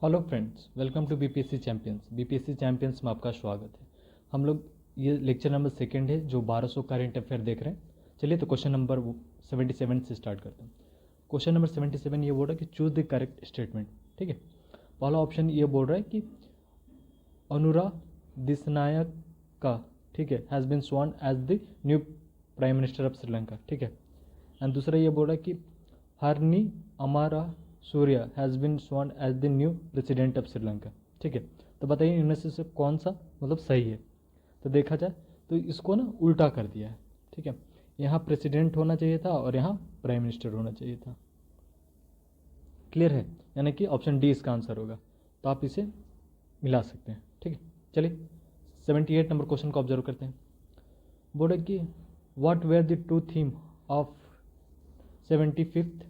Hello friends, welcome to BPSC champions. BPSC champions में आपका स्वागत है। हम लोग ये लेक्चर नंबर सेकंड है जो 1200 करंट अफेयर देख रहे हैं। चलिए तो क्वेश्चन नंबर 77 से स्टार्ट करते हैं। क्वेश्चन नंबर 77 ये बोल रहा है कि चूज द करेक्ट स्टेटमेंट। ठीक है, पहला ऑप्शन ये बोल रहा है कि अनुरा दिसनायक का, ठीक है, has been sworn as the new prime minister of Sri Lanka. ठीक है, एंड दूसरा ये बोल रहा है कि Harini Amarasuriya has been sworn as the new president of Sri Lanka. ठीक है, तो बताइए इनमें से कौन सा मतलब सही है। तो देखा जाए तो इसको ना उल्टा कर दिया है। ठीक है, यहाँ प्रेसिडेंट होना चाहिए था और यहाँ प्राइम मिनिस्टर होना चाहिए था। क्लियर है, यानी कि ऑप्शन डी इसका आंसर होगा। तो आप इसे मिला सकते हैं। ठीक है, चलिए 78 नंबर क्वेश्चन को ऑब्जर्व करते हैं। बोले कि what were the two theme of 75th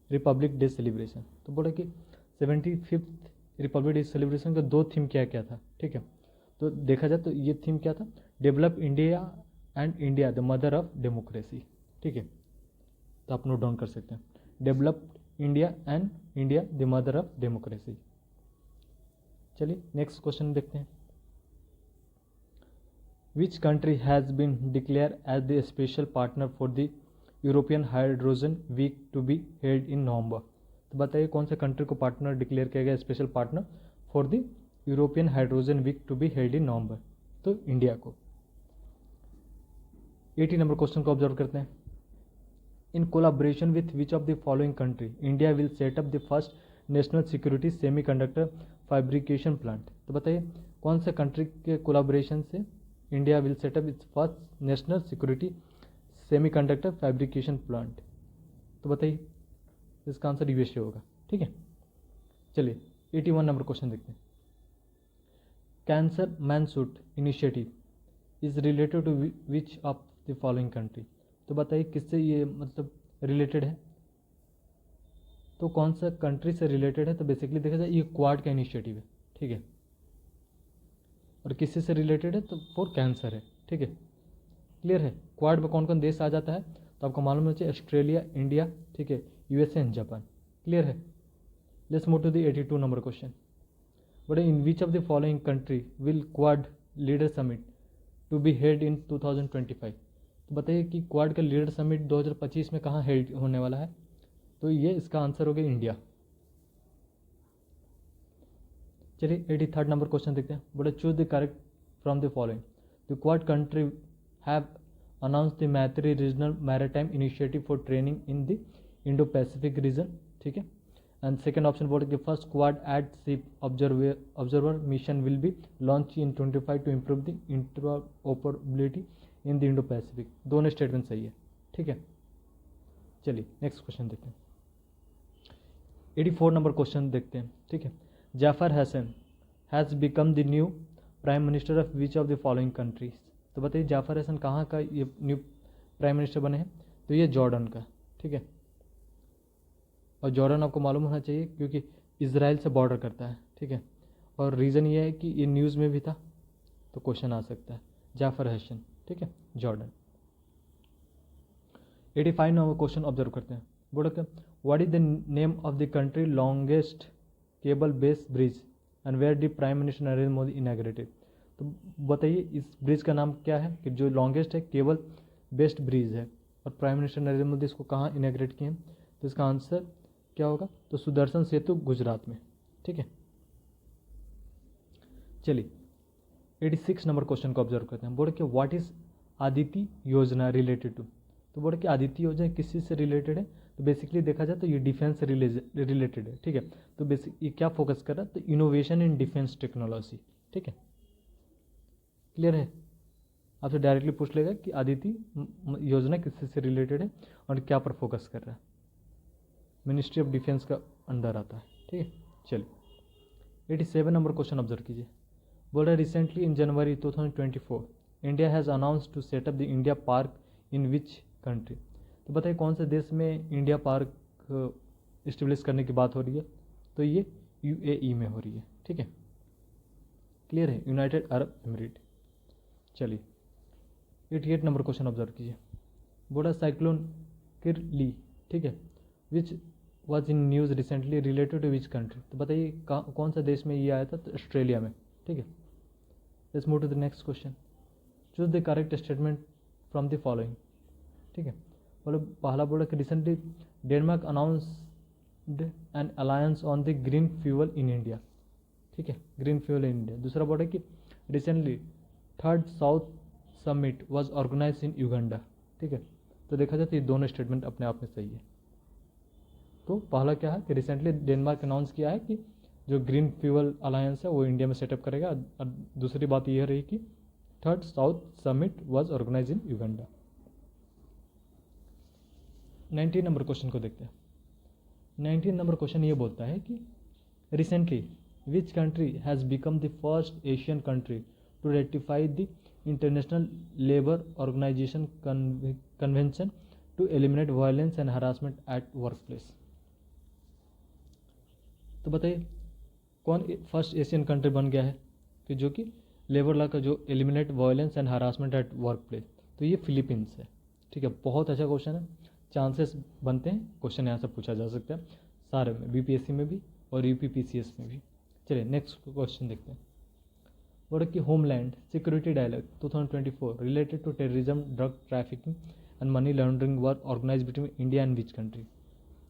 republic day celebration. तो बोले कि 75th रिपब्लिक डे सेलिब्रेशन का दो थीम क्या क्या था। ठीक है, तो देखा जाए तो ये थीम क्या था, develop India and India the mother of democracy. ठीक है, तो आप नोट डाउन कर सकते हैं, develop India and India the mother of democracy. चलिए नेक्स्ट क्वेश्चन देखते हैं। Which country has been declare as the special partner for the European Hydrogen Week to be held in November. तो बताइए कौन से कंट्री को पार्टनर डिक्लेयर किया गया, special partner for the European Hydrogen Week to be held in November. तो India को। 80 number question को ऑब्जर्व करते हैं। In collaboration with which of the following country India will set up the first national security semiconductor fabrication plant. तो बताइए कौन से country के कोलाब्रेशन से India will set up its first national security semiconductor fabrication plant. तो बताइए इसका answer USA होगा। ठीक है, चलिए 81 नंबर क्वेश्चन देखते हैं। Cancer moonshot initiative is related to which of the following country. तो बताइए किससे ये मतलब रिलेटेड है, तो कौन सा कंट्री से रिलेटेड है। तो बेसिकली देखा जाए ये क्वाड का इनिशिएटिव है। ठीक है, और किससे से रिलेटेड है, तो फॉर कैंसर है। ठीक है, क्लियर है। क्वाड में कौन कौन देश आ जाता है, तो आपको मालूम होना चाहिए ऑस्ट्रेलिया, इंडिया, ठीक है, यूएसए एंड जापान। क्लियर है। Let's move to the 82 number question. But in which of the following country will quad leader summit to be held in 2025। तो बताइए कि क्वाड का लीडर समिट 2025 में कहाँ हेल्ड होने वाला है। तो ये इसका आंसर हो गया इंडिया। चलिए 83rd नंबर क्वेश्चन देखते हैं। But choose the correct from the following. The quad country have announced the Maitri Regional Maritime Initiative for training in the Indo-Pacific region। ठीक है, एंड सेकेंड ऑप्शन बोल कि first quad at ship observer mission will be launch in 25 to improve the interoperability in the Indo Pacific. दोनों statement सही है। ठीक है, चलिए नेक्स्ट क्वेश्चन देखते हैं। 84 नंबर क्वेश्चन देखते हैं। ठीक है, Jafar Hassan has become the new prime minister of which of the following countries. तो बताइए जाफर हसन कहाँ का ये न्यू प्राइम मिनिस्टर बने हैं, तो ये जॉर्डन का। ठीक है, और जॉर्डन आपको मालूम होना चाहिए क्योंकि इजराइल से बॉर्डर करता है। ठीक है, और रीज़न ये है कि ये न्यूज़ में भी था, तो क्वेश्चन आ सकता है जाफर हसन। ठीक है, जॉर्डन। 85 नंबर क्वेश्चन ऑब्जर्व करते हैं। बोलो क्या, what is the name of the country longest cable based bridge and where the prime minister Narendra Modi inaugurated. तो बताइए इस ब्रिज का नाम क्या है कि जो लॉन्गेस्ट है केबल बेस्ड ब्रिज है, और प्राइम मिनिस्टर नरेंद्र मोदी इसको कहाँ इनॉग्रेट किए हैं। तो इसका आंसर क्या होगा, तो सुदर्शन सेतु गुजरात में। ठीक है, चलिए 86 नंबर क्वेश्चन को ऑब्जर्व करते हैं। बोले कि व्हाट इज आदित्य योजना रिलेटेड टू। तो बोले कि आदित्य योजना किस चीज़ से रिलेटेड है, तो बेसिकली देखा जाए तो ये डिफेंस से रिलेटेड है। ठीक है, तो बेसिक ये क्या फोकस कर रहा है, तो इनोवेशन इन डिफेंस टेक्नोलॉजी। ठीक है, क्लियर है। आपसे डायरेक्टली पूछ लेगा कि आदित्य योजना किस से रिलेटेड है और क्या पर फोकस कर रहा है। मिनिस्ट्री ऑफ डिफेंस का अंडर आता है। ठीक है, चलिए 87 नंबर क्वेश्चन ऑब्जर्व कीजिए। बोल रहा है recently in January 2024 India has announced to setup the India park in which country. तो बताइए कौन से देश में इंडिया पार्क इस्टेब्लिश करने की बात हो रही है, तो ये यूएई में हो रही है। ठीक है, क्लियर है, यूनाइटेड अरब एमिरेट। चलिए 88 नंबर क्वेश्चन ऑब्जर्व कीजिए। बोला साइक्लोन किरली, ठीक है, which was in news recently related to which country, तो बताइए कौन सा देश में ये आया था, तो ऑस्ट्रेलिया में। ठीक है, let's move to the next question. Choose the correct statement from the following. ठीक है, बोलो पहला बोला कि recently Denmark announced an alliance on the green fuel in India. ठीक है, ग्रीन फ्यूल इन इंडिया। दूसरा बोला कि recently third south summit was organise in Uganda. ठीक है, तो देखा जाए तो ये दोनों स्टेटमेंट अपने आप में सही है। तो पहला क्या है कि रिसेंटली डेनमार्क अनाउंस किया है कि जो ग्रीन फ्यूल अलायंस है वो इंडिया में सेटअप करेगा, और दूसरी बात यह रही कि third south summit was organise in Uganda. 19 number question को देखते हैं। 19 नंबर क्वेश्चन ये बोलता है कि recently which country has become the first Asian country to ratify the International labour Organization convention to eliminate violence and harassment at work place. तो बताइए कौन फर्स्ट एशियन कंट्री बन गया है कि जो कि लेबर लॉ का जो eliminate violence and harassment at work place, तो ये फिलीपींस है। ठीक है, बहुत अच्छा क्वेश्चन है, चांसेस बनते हैं क्वेश्चन यहाँ से पूछा जा सकता है सारे में, बीपीएससी में भी और यूपीपीसीएस में भी। चलिए नेक्स्ट क्वेश्चन देखते हैं। बोला कि homeland security dialogue 2024 related to terrorism, drug trafficking and money laundering were organise between India and which country.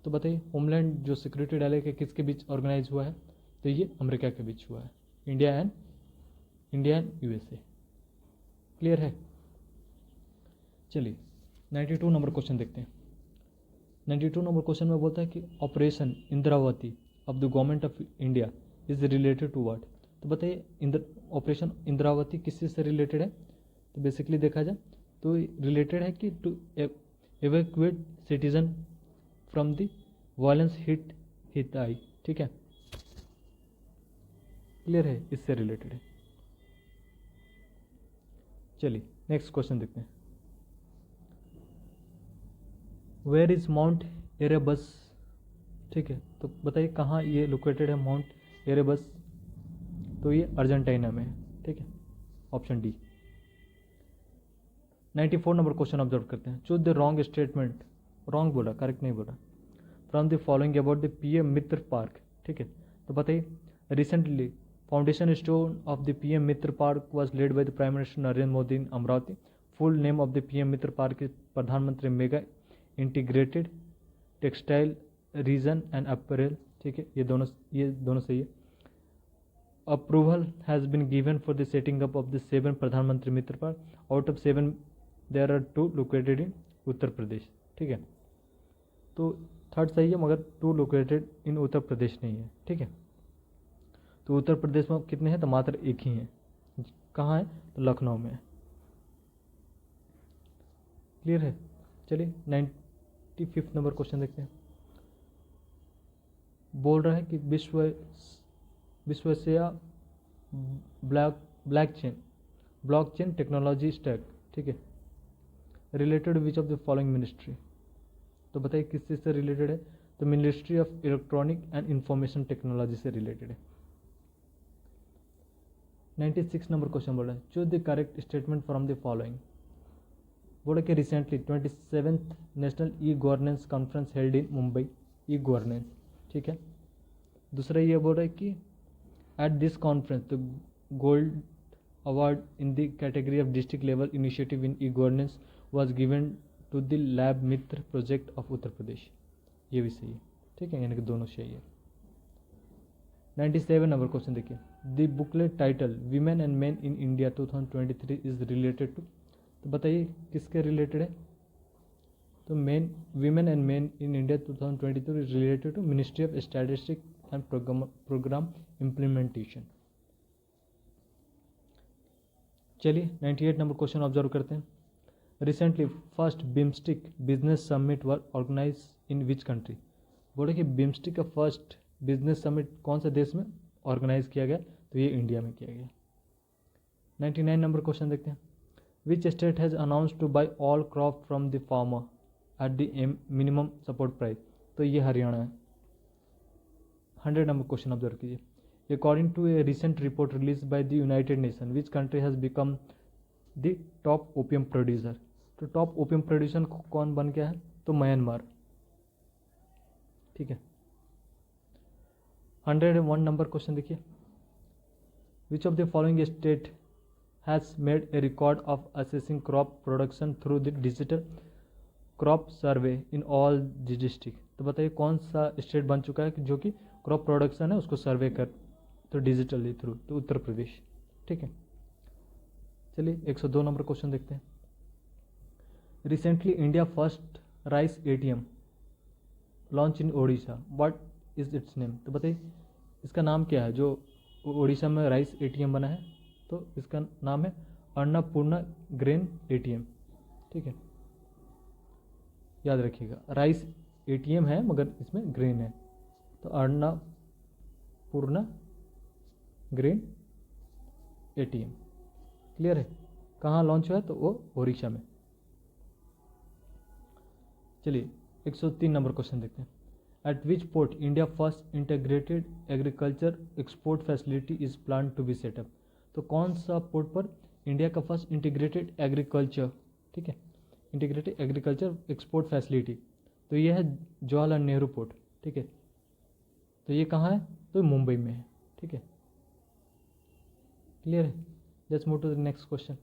तो बताइए होमलैंड जो सिक्योरिटी डायलॉग है किसके बीच ऑर्गेनाइज हुआ है, तो ये अमेरिका के बीच हुआ है, इंडिया एंड यूएसए। क्लियर है। चलिए 92 नंबर क्वेश्चन देखते हैं। 92 नंबर क्वेश्चन में बोलता है कि operation Indravati of the government of India is related to what. तो बताइए ऑपरेशन इंद्रावती किस चीज़ से रिलेटेड है, तो बेसिकली देखा जाए तो रिलेटेड है कि to evacuate citizen from the violence hit आई। ठीक है, क्लियर है, इससे रिलेटेड है। चलिए नेक्स्ट क्वेश्चन देखते हैं। Where is Mount Erebus. ठीक है, तो बताइए कहाँ ये लोकेटेड है माउंट एरेबस, तो ये अर्जेंटीना में है। ठीक है, option D. 94 number question observe करते हैं। Choose the wrong statement, wrong बोला, करेक्ट नहीं बोला, from the following about the PM Mitra park. ठीक है, तो बताइए recently foundation stone of the PM Mitra park was laid by the prime minister Narendra Modi in Amravati. Full name of the PM Mitra park is Pradhan Mantri mega integrated textile region and apparel. ठीक है, ये दोनों सही है। Approval has been given for the setting up of the 7 Pradhanmantri Mitra park, out of 7 there are 2 located in Uttar Pradesh. ठीक है, तो third सही है मगर 2 लोकेटेड इन उत्तर प्रदेश नहीं है। ठीक है, तो उत्तर प्रदेश में कितने हैं, तो मात्र एक ही है। कहाँ है, तो लखनऊ में है। क्लियर है। चलिए 95 नंबर क्वेश्चन देखते हैं। बोल रहा है कि विश्वसेया ब्लॉकचेन टेक्नोलॉजी स्टैक। ठीक है, related which of the following ministry. तो बताइए किस चीज़ से रिलेटेड है, तो ministry of electronic and information technology से रिलेटेड है। 96 नंबर क्वेश्चन बोला है choose the correct statement from the following. बोला कि recently 27th national e governance conference held in Mumbai, e governance. ठीक है, दूसरा ये बोल रहा है कि at this conference the gold award in the category of district level initiative in e governance was given to the lab Mitra project of Uttar Pradesh. ये भी सही है। ठीक है, यानी कि दोनों सही है। 97 नंबर क्वेश्चन देखिए। The booklet title women and men in India 2023 is related to. तो बताइए किसके रिलेटेड है, तो women and men in India 2023 is related to ministry of statistics and programme implementation. चलिए 98 नंबर क्वेश्चन ऑब्जर्व करते हैं। Recently first BIMSTEC business summit were organise in which country. बोले कि बिम्स्टिक का फर्स्ट बिजनेस समिट कौन से देश में ऑर्गेनाइज किया गया, तो ये इंडिया में किया गया। 99 नंबर क्वेश्चन देखते हैं। Which state has announced to buy all crop from the farmer at the minimum support price, तो ये हरियाणा है। 100 नंबर क्वेश्चन ऑब्जर्व कीजिए। According to a recent report release by the United Nation which country has become the top opium producer. तो top opium producer कौन बन गया है, तो म्यांमार। ठीक है। 101 नंबर क्वेश्चन देखिए, विच of the following state has made a record of assessing crop production through the digital crop survey in all the district. तो बताइए कौन सा स्टेट बन चुका है कि जो कि क्रॉप प्रोडक्शन है उसको सर्वे कर तो डिजिटली थ्रू, तो उत्तर प्रदेश। ठीक है, चलिए 102 नंबर क्वेश्चन देखते हैं। Recently India first rice ATM launch in Odisha, what is it's name. तो बताइए इसका नाम क्या है, जो ओडिशा में राइस एटीएम बना है, तो इसका नाम है अन्नपूर्णा ग्रेन एटीएम। ठीक है, याद रखिएगा, राइस एटीएम है मगर इसमें ग्रेन है, तो अन्नपूर्णा ग्रेन एटीएम। क्लियर है, कहाँ लॉन्च हुआ है, तो वो ओडिशा में। चलिए 103 नंबर क्वेश्चन देखते हैं। At which port India first integrated agriculture export facility is plan to be setup. तो कौन सा पोर्ट पर इंडिया का फर्स्ट इंटीग्रेटेड एग्रीकल्चर, ठीक है, इंटीग्रेटेड एग्रीकल्चर एक्सपोर्ट फैसिलिटी, तो ये है जवाहरलाल नेहरू पोर्ट। ठीक है, तो ये कहाँ है, तो मुंबई में है। ठीक है, क्लियर है। Let's move to the next question.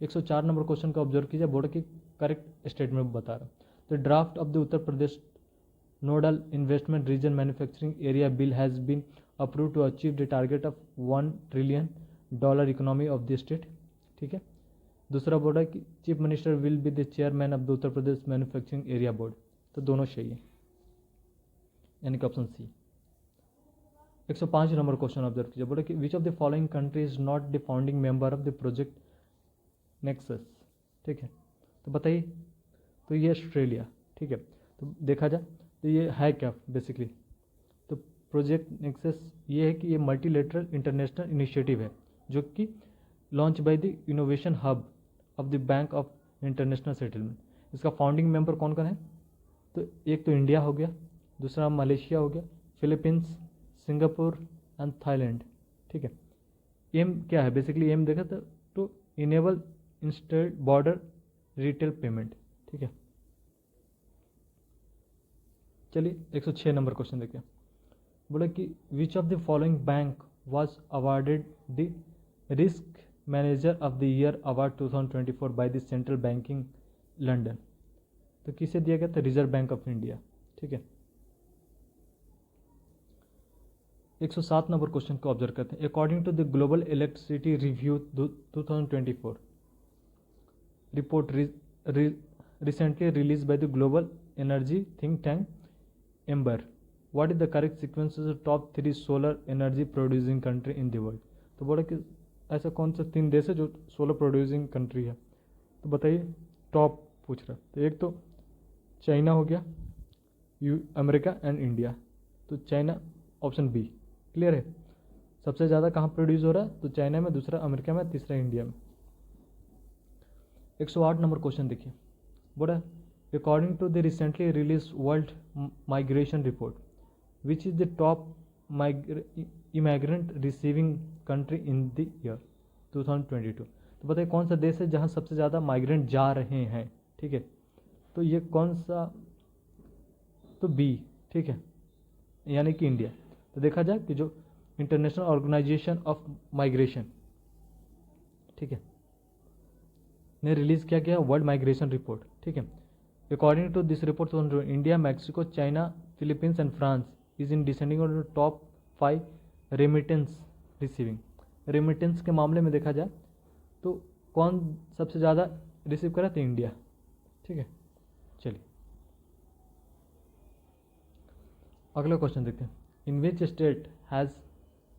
104 number question का ऑब्जर्व कीजिए, बोर्ड की करेक्ट स्टेटमेंट बता रहा हूँ। The draft of the Uttar Pradesh nodal investment region manufacturing area bill has been approve to achieve the target of $1 trillion economy of the state. ठीक है, दूसरा बोर्ड है कि chief minister will be the chairman of the Uttar Pradesh manufacturing area board, तो दोनों सही है, यानी कि option C. 105 number question observe कीजिए, बोले कि which of the following country is not the founding member of the project nexus. ठीक है, तो बताइए, तो ये ऑस्ट्रेलिया। ठीक है, तो देखा जाए तो ये है क्या बेसिकली, तो प्रोजेक्ट नेक्सस ये है कि ये मल्टीलेटरल इंटरनेशनल इनिशिएटिव है जो कि launch by the innovation hub of the bank of international settlement. इसका फाउंडिंग मेंबर कौन कौन है, तो एक तो इंडिया हो गया, दूसरा मलेशिया हो गया, फिलीपींस, सिंगापुर एंड थाईलैंड। ठीक है, एम क्या है बेसिकली, एम देखा तो to enable instant border retail payment. ठीक है, चलिए 106 नंबर क्वेश्चन देखिए, बोला कि which of the following bank was awarded the risk manager of the year award 2024 by the central banking London. तो किसे दिया गया था, रिजर्व बैंक ऑफ इंडिया। ठीक है, 107 नंबर क्वेश्चन को ऑब्जर्व करते हैं। According to the global electricity review 2024 report recently released by the global energy think tank Ember, what is the correct sequence of the top 3 solar energy producing country in the world। तो बोला कि ऐसा कौन सा 3 देश है जो solar producing country है, तो बताइए, टॉप पूछ रहा है, तो एक तो चाइना हो गया, अमेरिका एंड इंडिया, तो चाइना ऑप्शन बी। क्लियर है, सबसे ज़्यादा कहाँ प्रोड्यूस हो रहा है, तो चाइना में, दूसरा अमेरिका में, तीसरा इंडिया में। 108 नंबर क्वेश्चन देखिए, बोला according to the recently release world migration report which is the top immigrant receiving country in the year 2022। तो बताइए कौन सा देश है जहाँ सबसे ज़्यादा माइग्रेंट जा रहे हैं। ठीक है, तो ये कौन सा, तो बी। ठीक है, यानी कि इंडिया। तो देखा जाए कि जो इंटरनेशनल ऑर्गेनाइजेशन ऑफ माइग्रेशन, ठीक है, ने रिलीज़ किया गया वर्ल्ड माइग्रेशन रिपोर्ट। ठीक है, according to this report India, Mexico, China, Philippines and France is in descending on the top 5 remittance receiving. Remittance के मामले में देखा जाए तो कौन सबसे ज़्यादा रिसीव करा, तो इंडिया। ठीक है, चलिए अगला क्वेश्चन देखते हैं। In which state has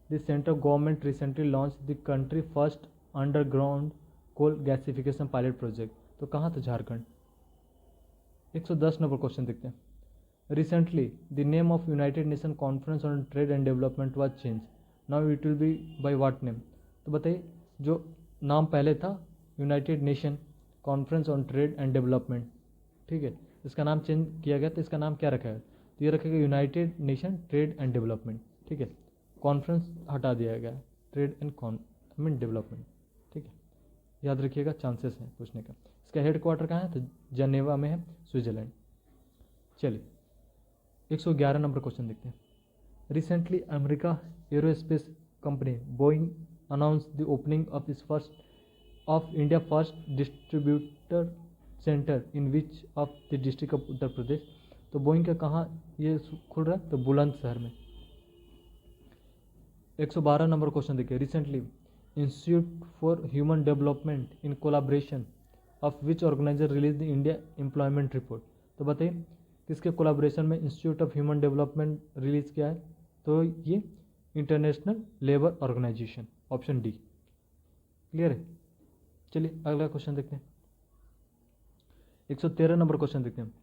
the central government recently launch the country first underground coal gasification pilot project. तो कहाँ था, झारखंड। 110 नंबर क्वेश्चन देखते हैं। Recently the name of United Nation conference on trade and development was change, now it will be by what name. तो बताइए, जो नाम पहले था United Nation conference on trade and development, ठीक है, इसका नाम चेंज किया गया, तो इसका नाम क्या रखा है, तो ये रखेगा United nation trade and development. ठीक है, कॉन्फ्रेंस हटा दिया गया, ट्रेड एंड डेवलपमेंट। ठीक है, याद रखिएगा, चांसेस हैं पूछने का। इसका हेड क्वार्टर कहाँ है, तो जनेवा में है, स्विट्जरलैंड। चलिए 111 नंबर क्वेश्चन देखते हैं। Recently America aerospace company Boeing announce the opening of its first of India first distributor centre in which of the district of Uttar Pradesh. तो बोइंग का कहाँ ये खुल रहा है? तो बुलंदशहर में। 112 नंबर क्वेश्चन देखिए। Recently institute for human development in collaboration of which organiser release the India employment report. तो बताइए किसके कोलाब्रेशन में institute of human development release किया है? तो ये international labour organisation, option D. Clear है? चलिए अगला क्वेश्चन देखते हैं। 113 नंबर क्वेश्चन देखते हैं।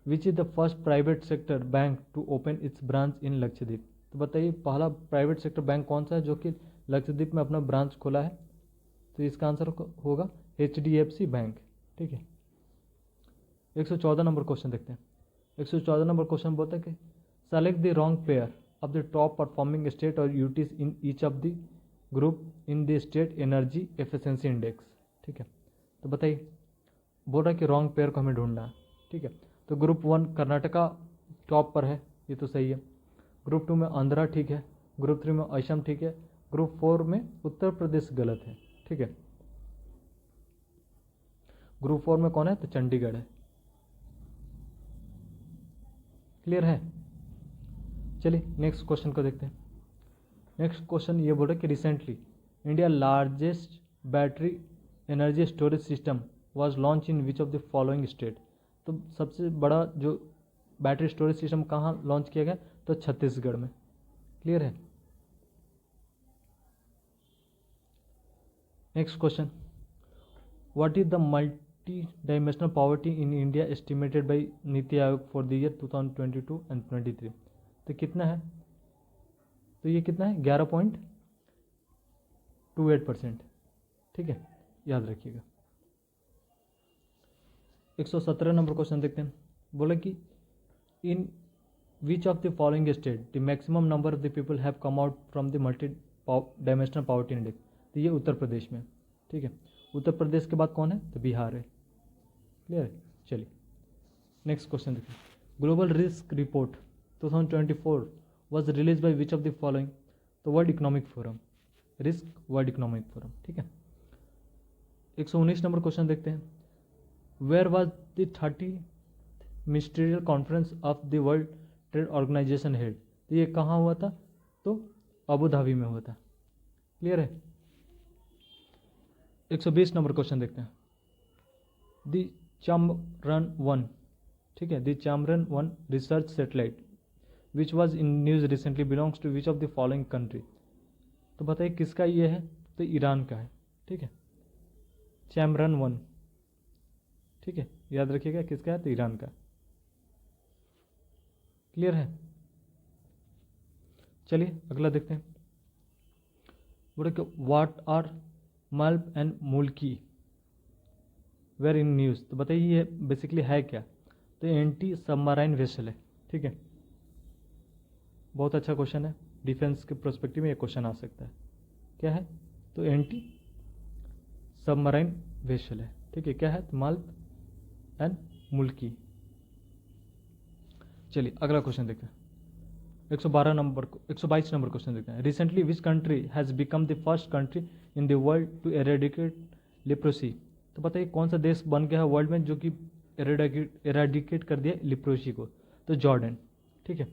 Which is the first private sector bank to open its branch in Lakshadweep. तो बताइए पहला प्राइवेट सेक्टर बैंक कौन सा है जो कि लक्षद्वीप में अपना ब्रांच खोला है? तो इसका आंसर होगा HDFC बैंक। ठीक है। 114 नंबर क्वेश्चन देखते हैं। 114 नंबर क्वेश्चन बोलता है कि select the wrong pair of the top performing state और UTs in each of the group in the state energy efficiency index. ठीक है। तो बताइए बोल रहा है कि रॉन्ग पेयर को हमें ढूंढना है। ठीक है। तो ग्रुप 1 कर्नाटका टॉप पर है, ये तो सही है। ग्रुप 2 में आंध्रा ठीक है। ग्रुप 3 में असम ठीक है। ग्रुप 4 में उत्तर प्रदेश गलत है। ठीक है। ग्रुप 4 में कौन है? तो चंडीगढ़ है। क्लियर है? चलिए नेक्स्ट क्वेश्चन को देखते हैं। नेक्स्ट क्वेश्चन ये बोल रहा है कि recently India largest battery energy storage system was launch in which of the following state. तो सबसे बड़ा जो बैटरी स्टोरेज सिस्टम कहाँ लॉन्च किया गया? तो छत्तीसगढ़ में। क्लियर है? Next question, what is the multi dimensional poverty in India estimated by NITI Aayog for the year 2022 and 23। तो कितना है? तो ये कितना है? 11.28%। ठीक है, याद रखिएगा। 117 नंबर क्वेश्चन देखते हैं। बोले कि in which of the following state the maximum number of the people have come out from the multi dimensional poverty index. तो ये उत्तर प्रदेश में। ठीक है। उत्तर प्रदेश के बाद कौन है? तो बिहार है। क्लियर है? चलिए नेक्स्ट क्वेश्चन देखिए। Global risk report 2024 was release by which of the following. तो world economic forum, risk world economic forum. ठीक है। 119 नंबर क्वेश्चन देखते हैं। Where was the 30 ministerial conference of the world trade organisation held. तो ये कहाँ हुआ था? तो अबू धाबी में हुआ था। क्लियर है? 120 नंबर क्वेश्चन देखते हैं। द चांद्रयान-1, ठीक है, the Chandrayaan research satellite which was in news recently belongs to which of the following country. तो बताइए किसका ये है? तो ईरान का है। ठीक है। चांद्रयान-1, ठीक है, याद रखिएगा किसका है? तो ईरान का। क्लियर है? चलिए अगला देखते हैं। बोले कि व्हाट आर मल्प एंड मुल्की वेर इन न्यूज़। तो बताइए ये बेसिकली है क्या? तो एंटी सबमराइन वेसल है। ठीक है, बहुत अच्छा क्वेश्चन है। डिफेंस के प्रोस्पेक्टिव में ये क्वेश्चन आ सकता है। क्या है? तो एंटी सबमराइन वेसल है। ठीक है। क्या है? तो मल्प एंड मुल्की। चलिए अगला क्वेश्चन देखते हैं। 122 नंबर क्वेश्चन देखते हैं। Recently which country has become the first country in the world to eradicate leprosy. तो बताइए कौन सा देश बन गया है वर्ल्ड में जो कि एरेडिकेट कर दिया लिप्रोसी को? तो जॉर्डन। ठीक है।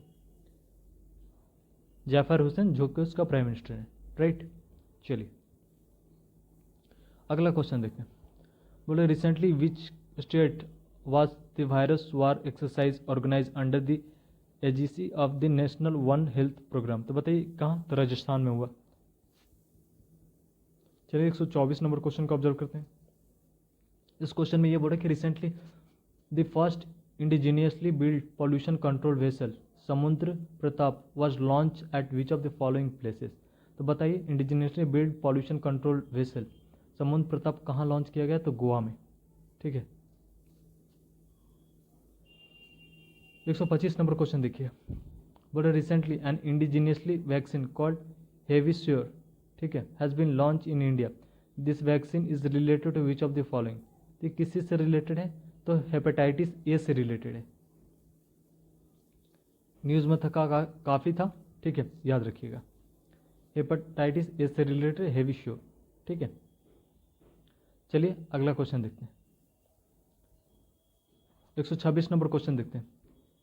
जाफर हुसैन जो कि उसका प्राइम मिनिस्टर है। राइट। चलिए अगला क्वेश्चन देखते हैं। बोले recently which state was the virus war exercise organise under the aegis of the national one health programme. तो बताइए कहाँ? तो राजस्थान में हुआ। चलिए 124 नंबर क्वेश्चन को ऑब्जर्व करते हैं। इस क्वेश्चन में ये बोला कि recently the first indigenously build pollution control vessel Samudra Pratap was launch at which of the following places. तो बताइए indigenously build pollution control vessel Samudra Pratap कहाँ लॉन्च किया गया? तो गोवा में। ठीक है। 125 नंबर क्वेश्चन देखिए। बोले recently an indigenously vaccine called Hevisure, ठीक है, has been launch in India. This vaccine is related to which of the following. तो किस से रिलेटेड है? तो हेपेटाइटिस ए से रिलेटेड है। न्यूज़ में था काफ़ी था, ठीक है, याद रखिएगा। हेपेटाइटिस ए से रिलेटेड हेवी श्योर, ठीक है। चलिए अगला क्वेश्चन देखते हैं। 126 नंबर क्वेश्चन देखते हैं।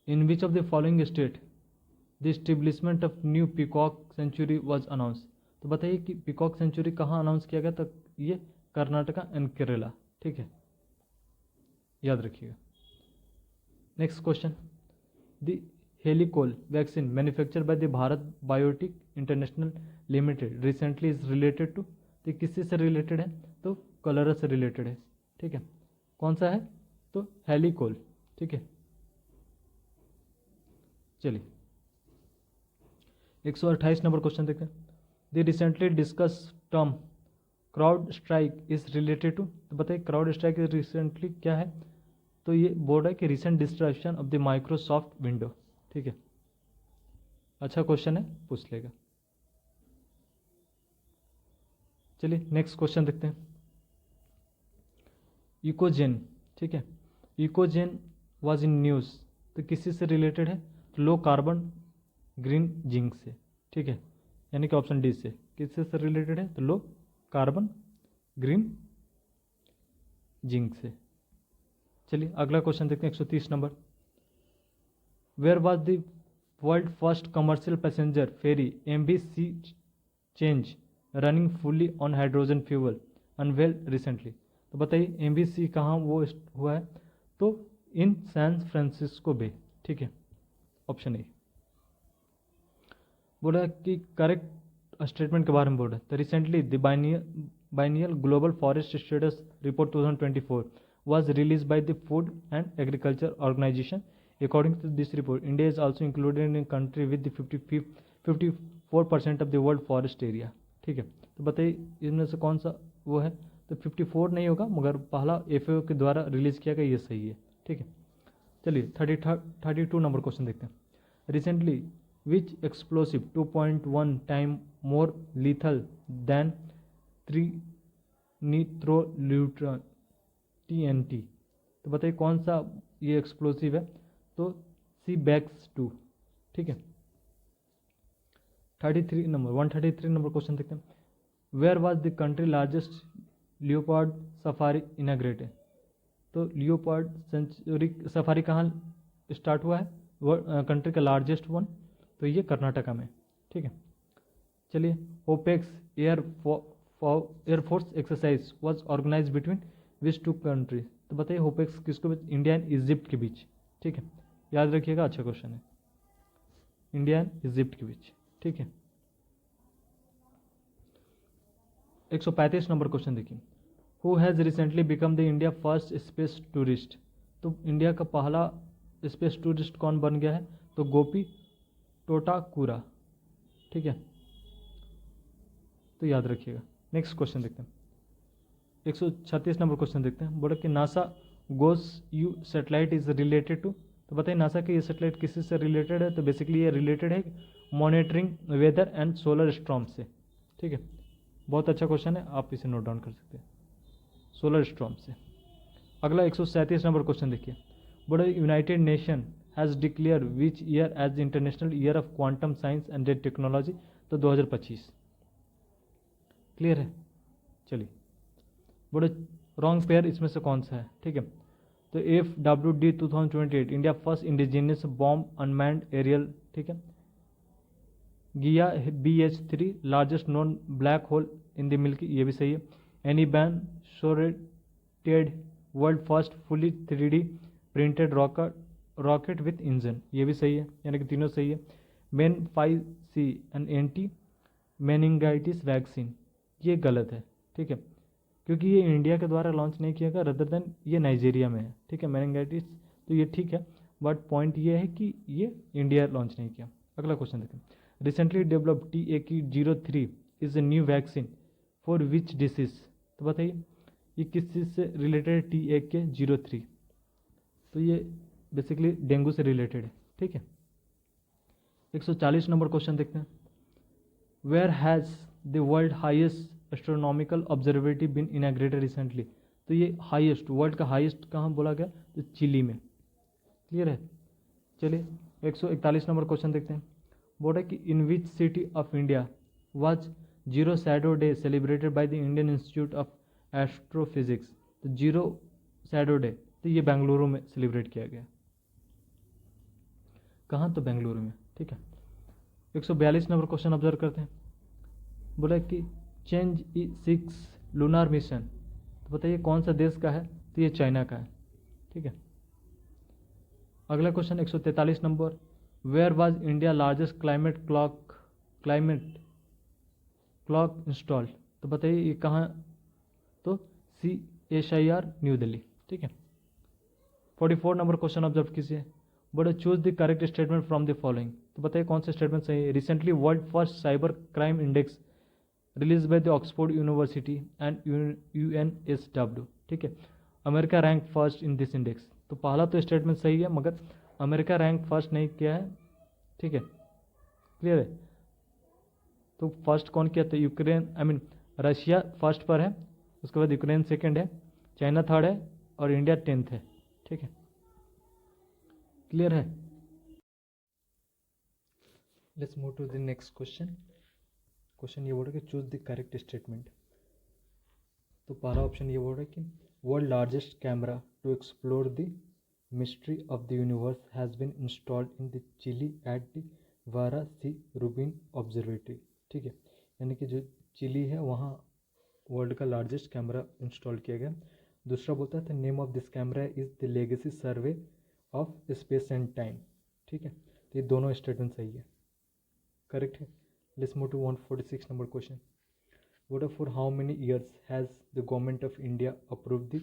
In which of the following state the establishment of new peacock sanctuary was announce. तो बताइए कि पीकॉक सेंचुरी कहाँ अनाउंस किया गया था। ये कर्नाटका एंड केरला, ठीक है, याद रखिएगा। Next question, the Hillchol vaccine manufacture by the Bharat biotech international limited recently is related to. तो किससे से रिलेटेड है, तो कलरा से रिलेटेड है, ठीक है। कौन सा है, तो हेलिकोल, ठीक है। चलिए 128 नंबर क्वेश्चन देखते हैं। The recently discuss term crowd strike is related to. तो बताइए क्राउड स्ट्राइक रिसेंटली क्या है, तो ये बोल रहा है कि recent destruction of the Microsoft window, ठीक है। अच्छा क्वेश्चन है, पूछ लेगा। चलिए नेक्स्ट क्वेश्चन देखते हैं। इकोजेन, ठीक है, इकोजेन वाज इन न्यूज़। तो किसी से रिलेटेड है, तो लो कार्बन ग्रीन जिंक से, ठीक है, यानी कि ऑप्शन डी से। किससे से रिलेटेड है, तो लो कार्बन ग्रीन जिंक से। चलिए अगला क्वेश्चन देखते हैं 130 number. Where was the world first commercial passenger ferry MV sea change running fully on hydrogen fuel unveiled recently. तो बताइए MV सी कहाँ वो हुआ है, तो इन सैन फ्रांसिस्को बे, ठीक है, ऑप्शन ए। बोला कि करेक्ट स्टेटमेंट के बारे में बोल रहा है। तो recently the biennial global forest status report 2024 was released by the Food and Agriculture Organization. According to this report, India is also included in a country with the 54% of the world forest area, ठीक है। तो बताइए इनमें से कौन सा वो है, तो 54 नहीं होगा, मगर पहला FAO के द्वारा रिलीज किया गया, ये सही है, ठीक है। चलिए 32 नंबर क्वेश्चन देखते हैं। Recently which explosive 2.1 time more lethal than 3 nitrotoluene TNT। तो बताइए कौन सा ये एक्सप्लोसिव है, तो CBEX-2, ठीक है। 133 नंबर क्वेश्चन देखते हैं। Where was the country largest leopard safari inaugurated. तो लियोपार्ड सेंचुरी सफारी कहाँ स्टार्ट हुआ है, कंट्री का लार्जेस्ट वन, तो ये कर्नाटका में, ठीक है। चलिए Opex air force exercise was organise between which two countries. तो बताइए होपेक्स किसको, इंडिया एंड इजिप्ट के बीच, ठीक है, याद रखिएगा, अच्छा क्वेश्चन है, इंडिया एंड इजिप्ट के बीच, ठीक है। 135 नंबर क्वेश्चन देखिए। Who has recently become the India first space tourist. तो इंडिया का पहला स्पेस टूरिस्ट कौन बन गया है, तो गोपी टोटाकुरा, ठीक है, तो याद रखिएगा। नेक्स्ट क्वेश्चन देखते हैं। 136 नंबर क्वेश्चन देखते हैं। बोला कि NASA GOES U satellite is related to. तो बताइए नासा के ये सैटेलाइट किसी से रिलेटेड है, तो बेसिकली ये रिलेटेड है monitoring weather and solar storm से, ठीक है। बहुत अच्छा क्वेश्चन है, आप इसे नोट डाउन कर सकते हैं, सोलर स्टॉर्म से। अगला 137 नंबर क्वेश्चन देखिए। बोला United Nation has declare which year as international year of quantum science and technology. तो 2025, क्लियर है। चलिए बड़े रॉन्ग पेयर इसमें से कौन सा है, ठीक है। तो FWD 2028 India first indigenous bomb unmanned aerial, ठीक है। Gaia BH3 largest known black hole in the milky, ये भी सही है। Agnibaan sorted world first fully 3D printed rocket with engine, ये भी सही है, यानी कि तीनों सही है। Men 5C an anti meningitis vaccine, ये गलत है, ठीक है, क्योंकि ये इंडिया के द्वारा लॉन्च नहीं किया गया, रदर देन ये नाइजीरिया में है, ठीक है, मेनिंगाइटिस, तो ये ठीक है, बट पॉइंट ये है कि ये इंडिया लॉन्च नहीं किया। अगला क्वेश्चन देखें। Recently developed TAK-03 is a new vaccine for which disease. तो बताइए ये किस चीज़ से रिलेटेड है, TAK-03, तो ये बेसिकली डेंगू से रिलेटेड है, ठीक है। 140 नंबर क्वेश्चन देखते हैं। Where has the world highest astronomical observatory been inaugurated recently. तो ये हाईएस्ट, वर्ल्ड का हाईएस्ट कहाँ बोला गया, तो चिली में, क्लियर है। चलिए 141 नंबर क्वेश्चन देखते हैं। बोर्ड है कि in which city of India was zero shadow day celebrated by the Indian institute of astrophysics. तो जीरो शैडो डे तो ये बेंगलुरु में सेलिब्रेट किया गया। कहाँ? तो बेंगलुरु में। ठीक है। 142 नंबर क्वेश्चन ऑब्जर्व करते हैं। बोला कि चेंज ई 6 लूनार मिशन, तो बताइए कौन सा देश का है? तो ये चाइना का है। ठीक है। अगला question 143 number, where was India largest climate clock installed. तो बताइए ये कहाँ? तो CSIR न्यू दिल्ली। ठीक है। 44 नंबर क्वेश्चन ऑब्जर्व कीजिए। बोले choose the correct statement from the following. तो बताइए कौन सा स्टेटमेंट सही है? Recently world first cyber crime index release by the Oxford university and UNSW। ठीक है। America rank first in this index. तो पहला तो स्टेटमेंट सही है, मगर अमेरिका रैंक फर्स्ट नहीं किया है। ठीक है, क्लियर है। तो फर्स्ट कौन किया? तो यूक्रेन रशिया फर्स्ट पर है, उसके बाद यूक्रेन सेकंड है, चाइना थर्ड है और इंडिया 10th है। ठीक है, क्लियर है। Let's move to the next question. Question ये बोल रहा है कि चूज द करेक्ट स्टेटमेंट। तो पहला ऑप्शन ये बोल रहा है कि world largest camera to explore the mystery of the universe has been installed in the Chile at the Vera C Rubin observatory. ठीक है, यानी कि जो चिली है वहाँ वर्ल्ड का लार्जेस्ट कैमरा इंस्टॉल किया गया। दूसरा बोलता है the name of this camera is the legacy survey of space and time. ठीक है, तो ये दोनों स्टेटमेंट सही है, करेक्ट है। Let's move to 146 number question. What for how many years has the government of India approved the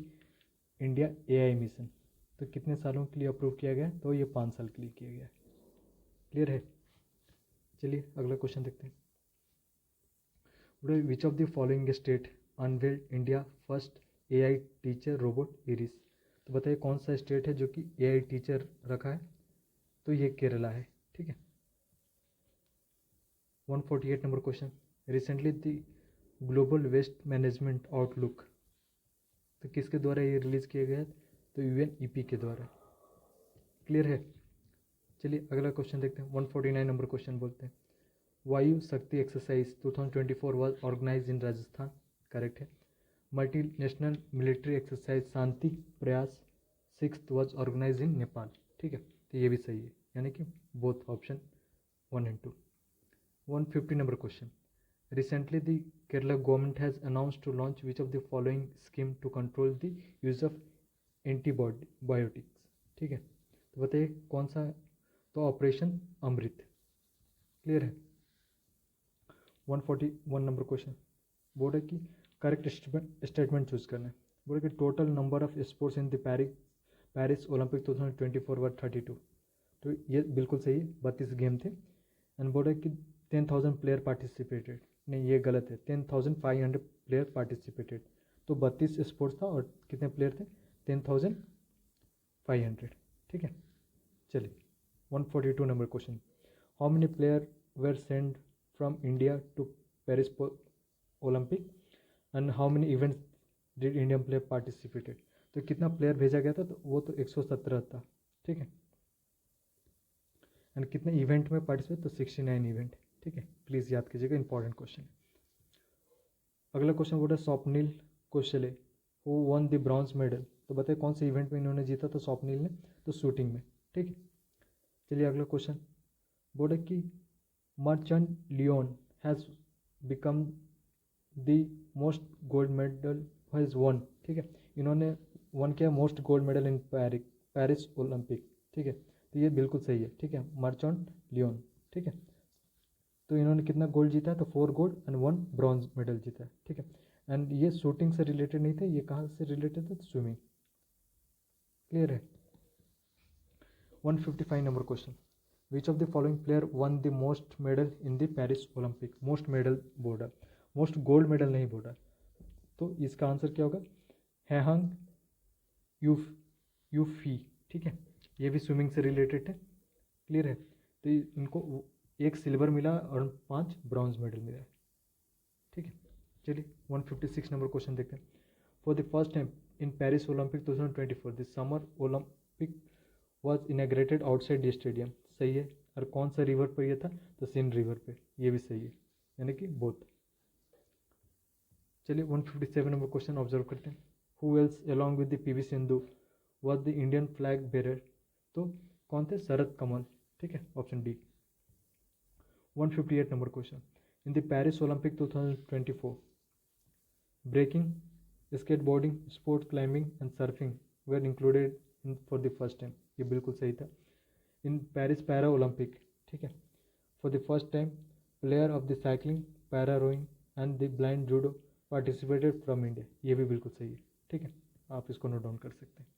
India AI mission? तो कितने सालों के लिए अप्रूव किया गया? तो ये 5 साल के लिए किया गया। क्लियर है। चलिए अगला क्वेश्चन देखते हैं। विच of the following state unveiled India first AI teacher robot iris. तो बताइए कौन सा स्टेट है जो कि AI टीचर रखा है? तो ये केरला है। ठीक है। 148 number question. Recently the global waste management outlook, तो किसके द्वारा ये रिलीज किया गया है? तो UNEP के द्वारा। क्लियर है। चलिए अगला क्वेश्चन देखते हैं। 149 नंबर क्वेश्चन बोलते हैं Vayu Shakti exercise 2024 was organise in Rajasthan. Correct है। Multi national military exercise Shanti Prayas 6th was organise इन नेपाल। ठीक है, तो ये भी सही है, यानी कि both option 1 and 2। 150 number question. Recently, the Kerala government has announced to launch which of the following scheme to control the use of antibiotics. ठीक है, तो बताइए कौन सा? तो ऑपरेशन अमृत। क्लियर है। 141 नंबर क्वेश्चन बोर्ड है कि करेक्ट स्टेटमेंट चूज करना है। बोर्ड है कि total number of sports in the Paris Olympic 2024 वर 32। तो ये बिल्कुल सही है, 32 गेम थे। एंड बोर्ड है कि 10,000 प्लेयर पार्टिसिपेटेड। नहीं, ये गलत है, 10,500 प्लेयर पार्टिसिपेटेड। तो 32 स्पोर्ट्स था और कितने प्लेयर थे? 10,500। ठीक है। चलिए 142 number question. How many player were send from India to Paris Olympic and how many events did Indian player participated. तो कितना प्लेयर भेजा गया था? तो वो तो 117 था। ठीक है। एंड कितने इवेंट में पार्टिसिपेट? तो 69 इवेंट। ठीक है, प्लीज़ याद कीजिएगा, इंपॉर्टेंट क्वेश्चन। अगला क्वेश्चन बोल रहा है Swapnil Kusale who won the bronze medal. तो बताइए कौन से इवेंट में इन्होंने जीता? तो स्वप्निल ने तो शूटिंग में। ठीक है। चलिए अगला क्वेश्चन बोल रहा है कि Marchand Leon has become the most gold medal has won. ठीक है, इन्होंने वन किया most gold medal in Paris Olympic. ठीक है, तो ये बिल्कुल सही है। ठीक है, मर्चेंट लियोन। ठीक है, तो इन्होंने कितना गोल्ड जीता है? तो 4 गोल्ड एंड 1 ब्रॉन्ज मेडल जीता है। ठीक है, एंड ये शूटिंग से रिलेटेड नहीं थे, ये कहाँ से रिलेटेड थे? तो स्विमिंग। क्लियर है। 155 number question. Which of the following player one the most medal in the Paris Olympic. Most medal border, most gold medal नहीं बोर्डर। तो इसका आंसर क्या होगा? हैहंग यूफी। ठीक है, ये भी स्विमिंग से रिलेटेड है। क्लियर है। तो इनको 1 सिल्वर मिला और 5 ब्रॉन्ज मेडल मिला है। ठीक है। चलिए 156 नंबर क्वेश्चन देखते हैं। For the first time in Paris Olympic 2024 the summer Olympic was inaugurated outside the stadium. सही है। और कौन सा रिवर पर ये था, तो सिंध रिवर पे, ये भी सही है, यानी कि बोथ। चलिए 157 नंबर क्वेश्चन ऑब्जर्व करते हैं। Who else along with the PV Sindhu was the Indian flag bearer, तो कौन थे, शरद कमल, ठीक है, option D. 158 number question, in the Paris Olympic 2024 breaking, skateboarding, sport climbing and surfing were included in for the first time, ये बिल्कुल सही था। In Paris para Olympic, ठीक है, for the first time player of the cycling, para rowing and the blind judo participated from India, ये भी बिल्कुल सही है, ठीक है, आप इसको नोट डाउन कर सकते हैं।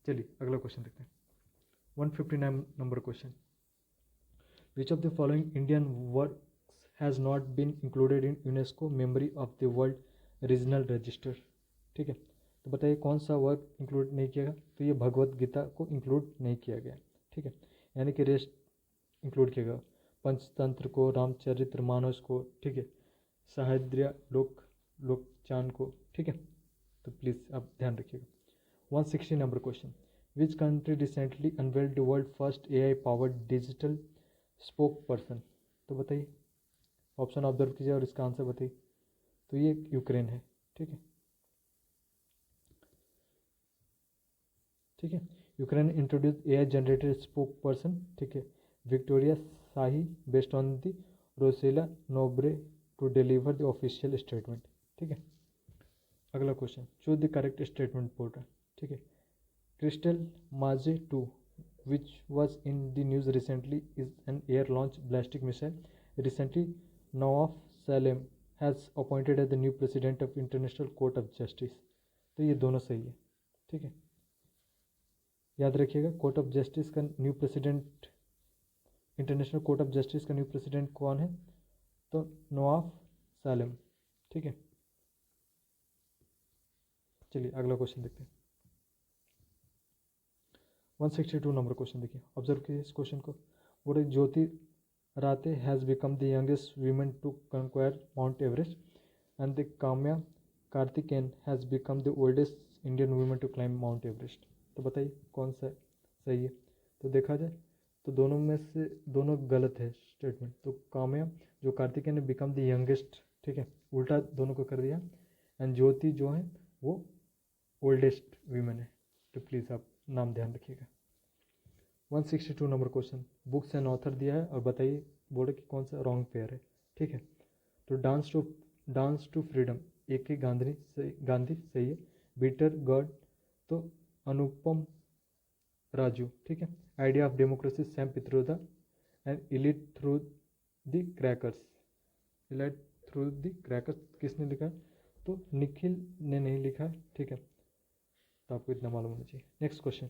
चलिए अगला क्वेश्चन देखते हैं। 159 number question, which of the following Indian works has not been included in UNESCO memory of the world regional register, ठीक है, तो बताइए कौन सा वर्क इंक्लूड नहीं किया गया, तो ये भगवत गीता को इंक्लूड नहीं किया गया, ठीक है, यानी कि रेस्ट इंक्लूड किया गया, पंचतंत्र को, रामचरित्र मानस को, ठीक है, साहित्य लोकचान को, ठीक है, तो प्लीज़ आप ध्यान रखिएगा। 160 number question, which country recently unveiled the world first AI powered digital spoke person, तो बताइए, ऑप्शन ऑब्जर्व कीजिए और इसका आंसर बताइए। तो ये यूक्रेन है, ठीक है, ठीक है, Ukraine introduce AI generated spoke person, ठीक है, Victoria Shi based on the Rosalie Nombre to deliver the official statement, ठीक है। अगला question, choose the correct statement बोल रहा है, ठीक है। क्रिस्टल माजे 2 which was in the news recently is an air-launched ballistic missile. Recently, Nawaf Salam has appointed as the new president of International Court of Justice. तो ये दोनों सही है, ठीक है, याद रखिएगा। कोर्ट ऑफ जस्टिस का new president, international court of justice का न्यू प्रेसिडेंट कौन है, तो नवाफ सालम, ठीक है। चलिए अगला क्वेश्चन देखते हैं। 162 नंबर क्वेश्चन देखिए, ऑब्जर्व कीजिए इस क्वेश्चन को। बोले Jyoti Rathre has become the youngest women to conquer Mount Everest and the Kaamya Karthikeyan has become the oldest Indian women to climb Mount Everest, तो बताइए कौन सा सही है। तो देखा जाए तो दोनों में से दोनों गलत है स्टेटमेंट। तो काम्या जो कार्तिकेयन ने बिकम द यंगेस्ट, ठीक है, उल्टा दोनों को कर दिया, एंड ज्योति जो है वो ओल्डेस्ट वीमेन है, तो प्लीज़ आप नाम ध्यान रखिएगा। 162 number question, books and author दिया है और बताइए, बोले कि कौन सा रॉन्ग पेयर है, ठीक है। तो dance to freedom AK Gandhi सही है। बीटर गॉड तो अनुपम राजू, ठीक है। Idea of democracy Sam Pitroda and elite through the crackers, किसने लिखा है, तो निखिल ने नहीं लिखा है, ठीक है, तो आपको इतना मालूम होना चाहिए। Next question,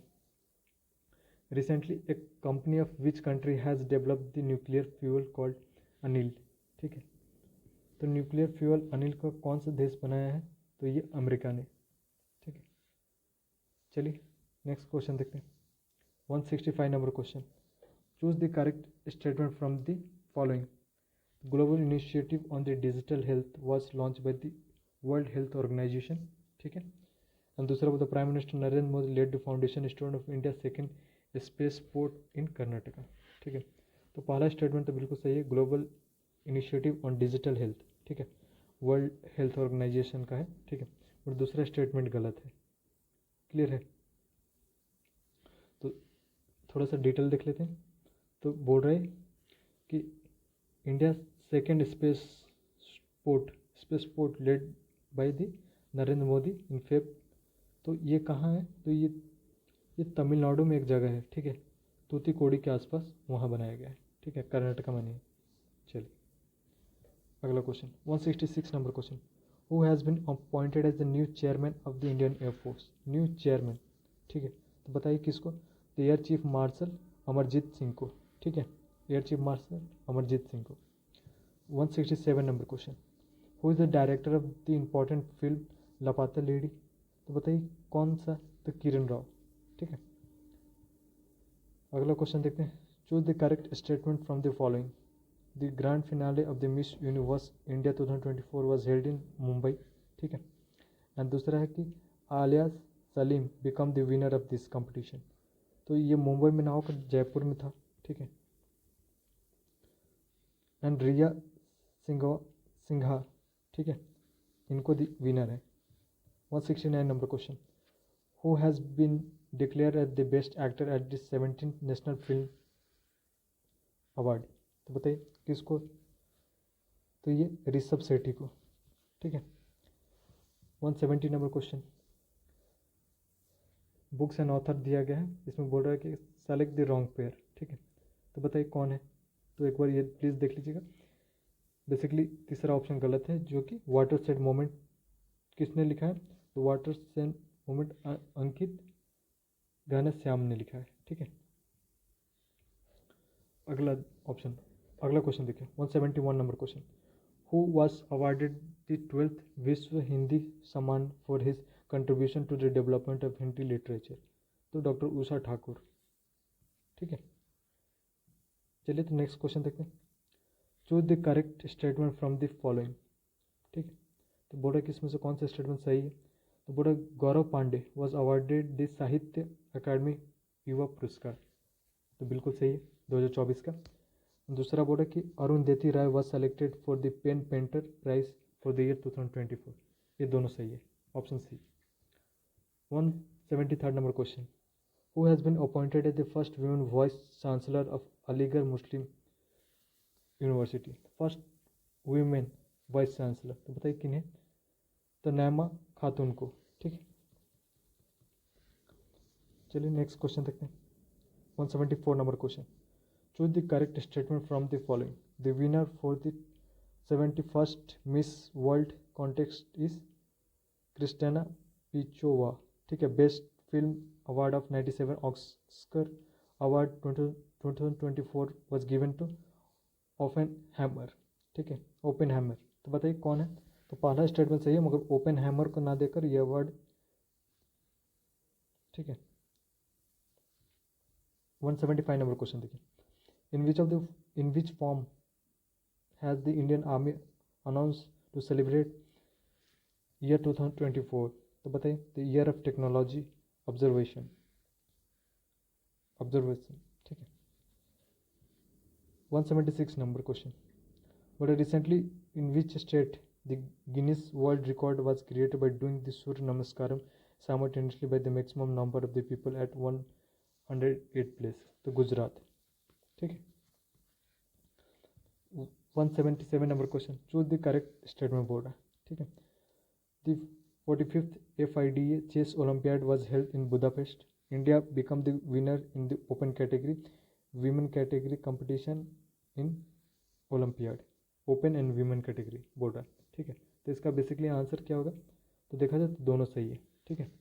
recently A company of which country has developed the nuclear fuel called Anil, ठीक है, तो न्यूक्लियर फ्यूल अनिल का कौन सा देश बनाया है, तो ये अमेरिका ने, ठीक है। चलिए नेक्स्ट क्वेश्चन देखते हैं। 165 number question, choose the correct statement from the following. Global initiative on the digital health was launch by the World Health Organisation, ठीक है। एंड दूसरा बोलता, prime minister Narendra Modi laid the foundation stone of India second space port in Karnataka, ठीक है। तो पहला statement तो बिल्कुल सही है, global initiative on digital health, ठीक है, वर्ल्ड हेल्थ ऑर्गेनाइजेशन का है, ठीक है, और दूसरा स्टेटमेंट गलत है। क्लियर है, तो थोड़ा सा डिटेल देख लेते हैं। तो बोल रहे कि India second space port lead by the Narendra Modi in Feb, तो ये कहाँ है, तो ये तमिलनाडु में एक जगह है, ठीक है, तूतीकोड़ी के आसपास वहाँ बनाया गया है, ठीक है, कर्नाटका में नहीं। चलिए अगला question, 166 number question, who has been appointed as the new chairman of the Indian Air Force, new chairman, ठीक है, तो बताइए किसको, तो air chief marshal Amarjeet Singh को, ठीक है, air chief marshal Amarjeet Singh को। 167 number question, who is the director of the important film Laapataa lady, तो बताइए कौन सा, तो किरण राव, ठीक है। अगला क्वेश्चन देखते हैं, choose the correct statement from the following. The grand finale of the miss universe India 2024 was held in Mumbai, ठीक है। एंड दूसरा है कि Alia Salim become the winner of this competition, तो ये मुंबई में ना होकर जयपुर में था, ठीक है, एंड रिया सिंघा, ठीक है, इनको विनर है। 169 number question, who has been declare as the best actor at the 17th national film award. तो बताइए किसको, तो ये ऋषभ शेट्टी को, ठीक है। 170 number question, books and author दिया गया है, इसमें बोल रहा है कि सेलेक्ट द रॉन्ग पेयर, ठीक है। तो बताइए कौन है, तो एक बार ये प्लीज़ देख लीजिएगा। बेसिकली तीसरा ऑप्शन गलत है, जो कि वाटर सेड मोमेंट किसने लिखा है, तो watershed moment Ankit Ghanshyam ने लिखा है, ठीक है। अगला क्वेश्चन देखिए 171 number question, who was awarded the 12th Vishwa Hindi Samman for his contribution to the development of Hindi literature. तो डॉक्टर उषा ठाकुर, ठीक है। चलिए तो नेक्स्ट क्वेश्चन देखते हैं, choose the correct statement from the following, ठीक है। तो बोर्ड किसमें से कौन सा स्टेटमेंट सही है, तो बोर्ड Gaurav Pandey was awarded the Sahitya Akademi युवा पुरस्कार, तो बिल्कुल सही है 2024 का। दूसरा बोर्ड है कि Arundhati Roy was selected for the PEN Pinter prize for the year 2024, ये दोनों सही है, option C. 173 number question, who has been appointed as the first women vice chancellor of Aligarh Muslim university, first women vice chancellor, तो बताइए किन्हें, तो नैमा खातून को, ठीक है। चलिए नेक्स्ट क्वेश्चन देखते हैं 174 number question, choose the correct statement from the following, the winner for the 71st Miss World contest is Krystyna Pyszkova, ठीक है। Best film award of 97 Oscar award 2024 was given to Oppenheimer, ठीक है, Oppenheimer. तो बताइए कौन है, तो पहला स्टेटमेंट सही है, मगर ओपेनहाइमर को ना देकर यह अवार्ड, ठीक है। 175 नंबर क्वेश्चन देखिए, in which form has the Indian army announce to celebrate year 2024, तो बताइए, the year of technology observation, ठीक है। 176 number question, but recently in which state the Guinness world record was created by doing the Surya Namaskaram simultaneously by the maximum number of the people at 108 place, तो गुजरात, ठीक है। 177 number question, choose the correct statement बोल रहा है, ठीक है। The 45th FIDA chess Olympiad was held in Budapest. India became the winner in the open category, women category competition in Olympiad. Open and women category बोल रहा है, ठीक है। तो इसका बेसिकली आंसर क्या होगा, तो देखा जाए तो दोनों सही है, ठीक है।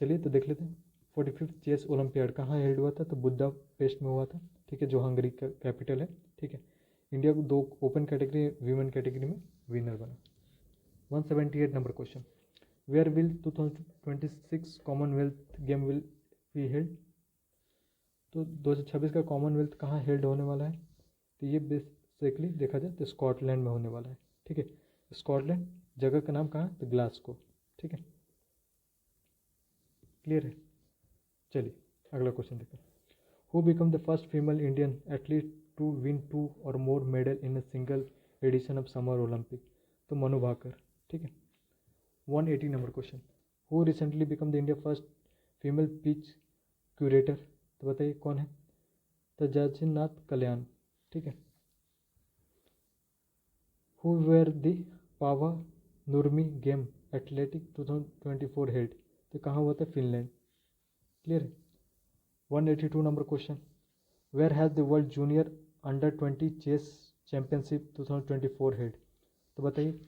चलिए तो देख लेते हैं 45th चेस ओलंपियाड कहाँ हेल्ड हुआ था, तो बुदापेस्ट में हुआ था, ठीक है, जो हंगरी का कैपिटल है, ठीक है। इंडिया को 2 ओपन कैटेगरी वीमेन कैटेगरी में विनर बना। 178 number question, where will 2026 Commonwealth game will be held, तो 2026 का कॉमनवेल्थ कहाँ हेल्ड होने वाला है, तो ये बेसिकली देखा जाए तो स्कॉटलैंड में होने वाला है, ठीक है। स्कॉटलैंड जगह का नाम कहाँ है, तो ग्लासगो, ठीक है, क्लियर है। चलिए अगला क्वेश्चन देखते हैं, who become the first female Indian athlete to win 2 और more medal in a single edition of summer Olympic, तो मनु भाकर, ठीक है। 180 number question, who recently become the India first female pitch curator, तो बताइए कौन है, तो जयनाथ कल्याण, ठीक है। Who where the Paavo Nurmi game athletic 2024 held, तो कहाँ हुआ था, फिनलैंड, क्लियर है। 182 number question, where has the world junior under 20 chess championship 2024 held, तो बताइए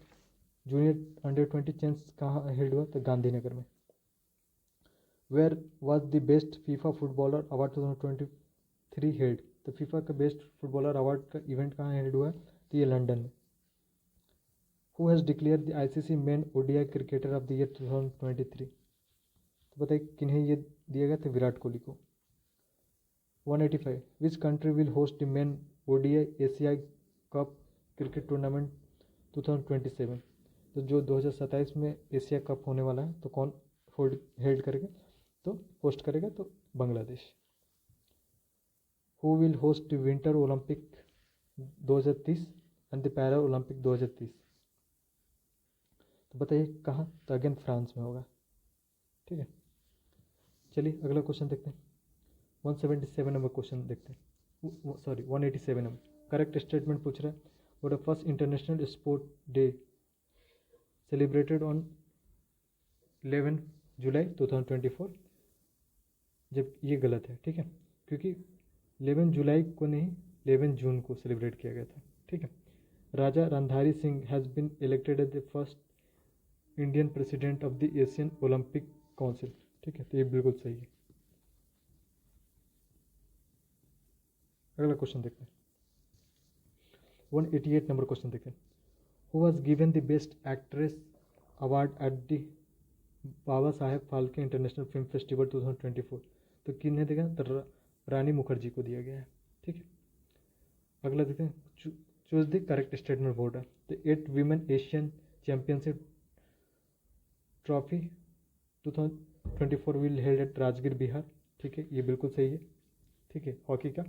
जूनियर अंडर 20 चेस कहाँ हेल्ड हुआ, तो गांधीनगर में। Where was the best FIFA footballer award 2023 held, तो फीफा का बेस्ट फुटबॉलर अवार्ड का इवेंट कहाँ हेल्ड हुआ है, तो ये लंदन में। Who has declare the ICC men ODI cricketer of the year 2023, तो बताइए किन्हें ये दिया गया था, विराट कोहली को। 185, which country will host the main ODI Asia cup cricket tournament 2027, तो जो 2027 में एशिया कप होने वाला है, तो कौन हेल्ड करेगा, तो होस्ट करेगा, तो Bangladesh. Who will host the winter Olympic 2030, and the para Olympic 2030। तो बताइए कहाँ? तो अगेन फ्रांस में होगा। ठीक है, चलिए अगला क्वेश्चन देखते हैं। 177 नंबर क्वेश्चन देखते हैं, सॉरी 187 नंबर। करेक्ट स्टेटमेंट पूछ रहा है, what the first international sport day celebrated on 11 जुलाई 2024। जब ये गलत है, ठीक है, क्योंकि 11 जुलाई को नहीं 11 जून को सेलिब्रेट किया गया था। ठीक है, Raja Randhir Singh has been elected as the first Indian president of the Asian Olympic council. ठीक है, तो ये बिल्कुल सही है। अगला क्वेश्चन देखते हैं, 188 नंबर क्वेश्चन देखते हैं। Who was given the best actress award at the Baba Saheb Phalke international film festival 2024। तो किन्हें देगा? तो रानी मुखर्जी को दिया गया है। ठीक है, अगला देखते हैं, choose the correct statement board है। तो 8 women Asian championship trophy 2024 will held at Rajgir Bihar. ठीक है, ये बिल्कुल सही है। ठीक है, हॉकी का।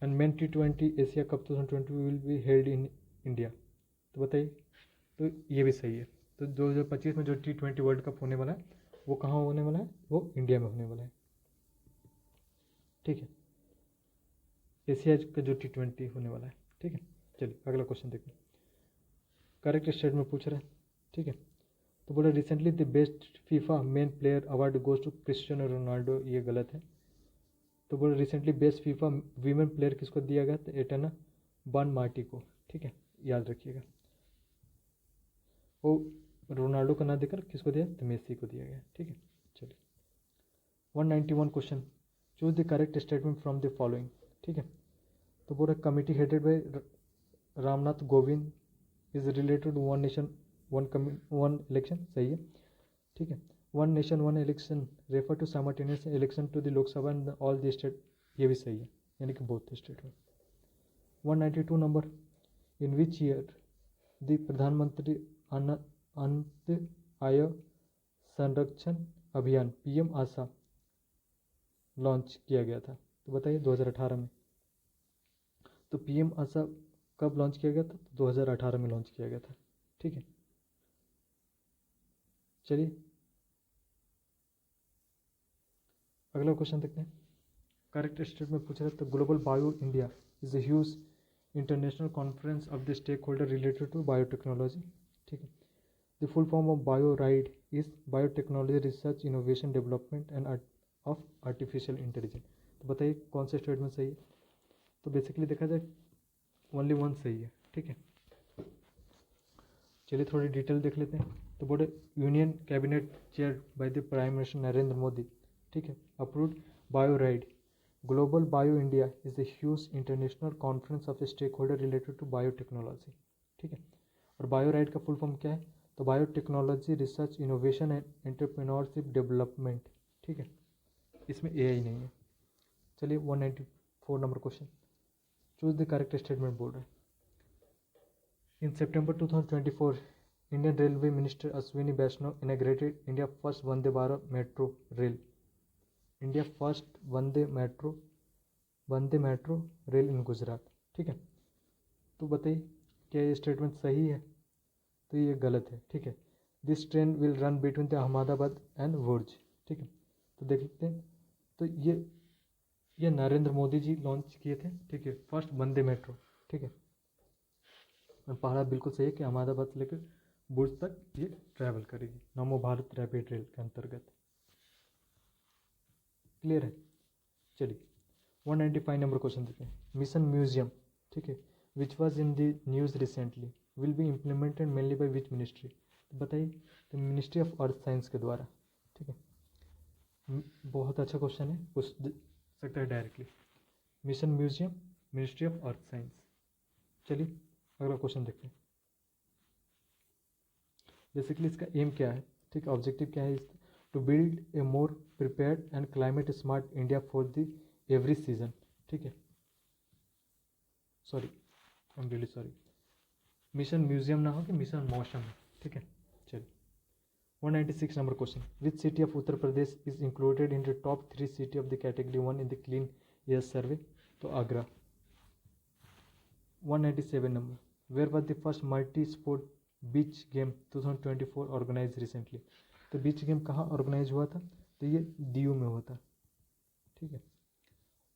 And main T20 Asia cup 2020 will be held in India. तो बताइए, तो ये भी सही है। तो 2025 में जो T20 वर्ल्ड कप होने वाला है वो कहाँ होने वाला है? वो इंडिया में होने वाला है। ठीक है, एशिया का जो T20 होने वाला है। ठीक है, चलिए अगला क्वेश्चन देखते हैं। करेक्ट स्टेटमेंट पूछ रहा है। ठीक है, तो बोला recently the best FIFA men player award goes to Cristiano Ronaldo. ये गलत है। तो बोला recently best FIFA women player किसको दिया गया? तो एटना बॉन मार्टी को। ठीक है, याद रखिएगा। वो रोनाल्डो का ना देकर किसको दिया? तो मेसी को दिया गया। ठीक है, चलिए 191 question, choose the correct statement from the following. ठीक है, तो बोला committee headed by Ramnath Kovind is related one nation one election. सही है। ठीक है, one nation one election refer to simultaneous election to the Lok Sabha and all the state. ये भी सही है, यानी कि बोथ स्टेट में। 192 number, in which year the प्रधानमंत्री अंत्योदय संरक्षण अभियान PM आशा लॉन्च किया गया था? तो बताइए 2018 में। तो PM आशा कब लॉन्च किया गया था? तो 2018 में लॉन्च किया गया था। ठीक है, चलिए अगला क्वेश्चन देखते हैं। करेक्ट स्टेटमेंट पूछ रहा है, तो global bio India is a huge international conference of the stake holder related to biotechnology. ठीक है, the full form of bio ride is biotechnology research innovation development and of artificial intelligence. तो बताइए कौन सा स्टेटमेंट सही है? तो basically देखा जाए ओनली वन सही है। ठीक है, चलिए थोड़ी डिटेल देख लेते हैं। तो बोले union cabinet chair by the prime minister Narendra Modi. ठीक है, approved bio ride global bio India is a huge international conference of stake holder related to biotechnology. ठीक है, और बायो राइड का फुल फॉर्म क्या है? तो biotechnology research innovation and entrepreneurship development. ठीक है, इसमें AI नहीं है। चलिए 194 number question, choose the correct statement बोल रहे हैं। In September 2024, Indian Railway Minister Ashwini Vaishnaw inaugurated India first Vande Bharat metro rail. India first Vande metro rail in Gujarat. ठीक है, तो बताइए क्या ये स्टेटमेंट सही है? तो ये गलत है। ठीक है, this train will run between the Ahmedabad and Bhuj. ठीक है, तो देख लेते हैं। तो ये नरेंद्र मोदी जी लॉन्च किए थे। ठीक है, फर्स्ट वंदे मेट्रो। ठीक है, और पहाड़ा बिल्कुल सही है कि अहमदाबाद से लेकर भुज तक ये ट्रैवल करेगी नमो भारत रैपिड रेल के अंतर्गत। क्लियर है? चलिए 195 नंबर क्वेश्चन देखते हैं। मिशन म्यूजियम, ठीक है, which was in the news recently will be implemented mainly by which ministry? तो बताइए, तो मिनिस्ट्री ऑफ अर्थ साइंस के द्वारा। ठीक है, बहुत अच्छा क्वेश्चन है, पूछ सकता है directly. Mission museum ministry of earth science. चलिए अगला क्वेश्चन देखते हैं। बेसिकली इसका एम क्या है? ठीक है, ऑब्जेक्टिव क्या है? To build a more prepared and climate smart India for the every season. ठीक है, sorry I am really sorry, mission museum ना हो कि मिशन मौसम। ठीक है, चलिए 196 number question, which city of Uttar Pradesh is included in the top 3 city of the category 1 in the clean air survey? तो Agra. 197 number, where was the first multi sport beach game 2024 organise recently. तो बीच game कहाँ organise हुआ था? तो ये दीयू में हुआ था, ठीक है।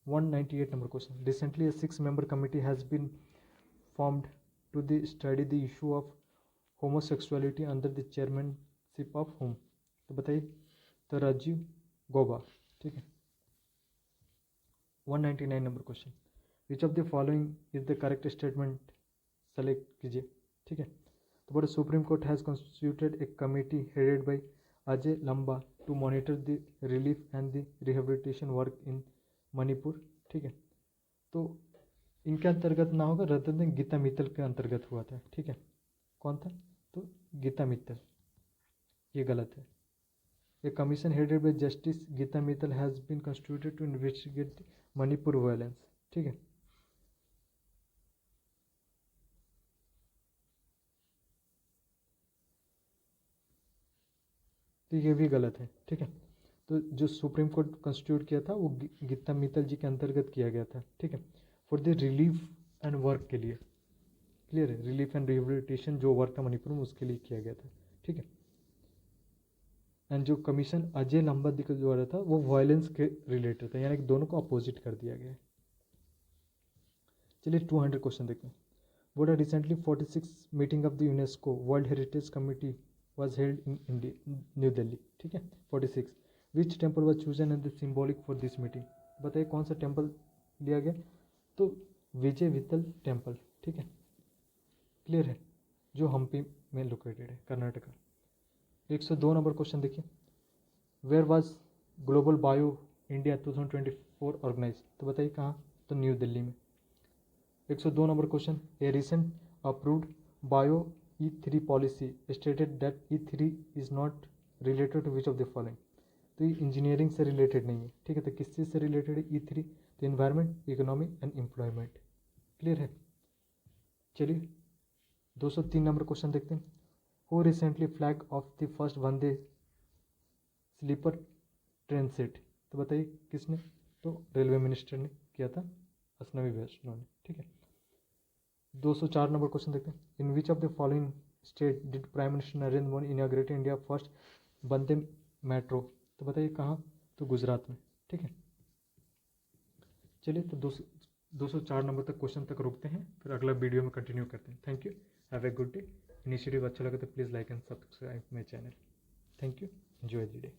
198 number question, recently a 6-member committee has been formed to study the issue of homosexuality under the chairmanship of whom? तो बताइए, तो राजीव गौबा, ठीक है। 199 number question, which of the following is the correct statement, select कीजिए, ठीक है। तो बोले supreme court has constituted a committee headed by Ajay Lamba to monitor the relief and the rehabilitation work in Manipur, ठीक है। तो इनके अंतर्गत ना होगा, रतन देन गीता मित्तल के अंतर्गत हुआ था, ठीक है। कौन था? तो गीता मित्तल, ये गलत है। A commission headed by justice Geeta Mittal has been constituted to investigate Manipur violence, ठीक है। तो ये भी गलत है, ठीक है। तो जो सुप्रीम कोर्ट कंस्टिट्यूट किया था वो गीता मित्तल जी के अंतर्गत किया गया था, ठीक है, for the relief and work के लिए, क्लियर है। रिलीफ एंड रिहेबिलिटेशन जो वर्क था मणिपुर में उसके लिए किया गया था, ठीक है। एंड जो कमीशन अजय लंबा के द्वारा था वो वायलेंस के रिलेटेड था, यानी कि दोनों को अपोजिट कर दिया गया है। चलिए 200 क्वेश्चन देखते हैं। What a recently 46th meeting of the UNESCO World Heritage Committee was held in India, New Delhi, ठीक है। 46, which temple was chosen as the symbolic for this meeting? बताइए कौन सा टेम्पल लिया गया? तो विजय विठल टेम्पल, ठीक है, क्लियर है, जो हम्पी में लोकेटेड है, कर्नाटका। 102 नंबर क्वेश्चन देखिए, where was global bio India 2024 organize? तो बताइए कहाँ? तो न्यू दिल्ली में। 102 number question, a recent approved bio E3 policy stated that E3 is not related to which of the following? तो ये इंजीनियरिंग से रिलेटेड नहीं है, ठीक है। तो किस चीज़ से रिलेटेड है E3? तो environment, economy and employment, clear है। चलिए 203 नंबर क्वेश्चन देखते हैं। Who recently flag off the first Vande sleeper train set? तो बताइए किसने? तो रेलवे मिनिस्टर ने किया था, अश्विनी वैष्णव ने, ठीक है। 204 नंबर क्वेश्चन देखते हैं। In which of the following state did prime minister Narendra Modi inaugurate India first Vande metro? तो बताइए कहाँ? तो गुजरात में, ठीक है। चलिए तो 204 नंबर तक क्वेश्चन तक रुकते हैं, फिर अगला वीडियो में कंटिन्यू करते हैं। Thank you, have a good day. Initiative अच्छा लगा तो please like and subscribe my channel. Thank you, enjoy the day.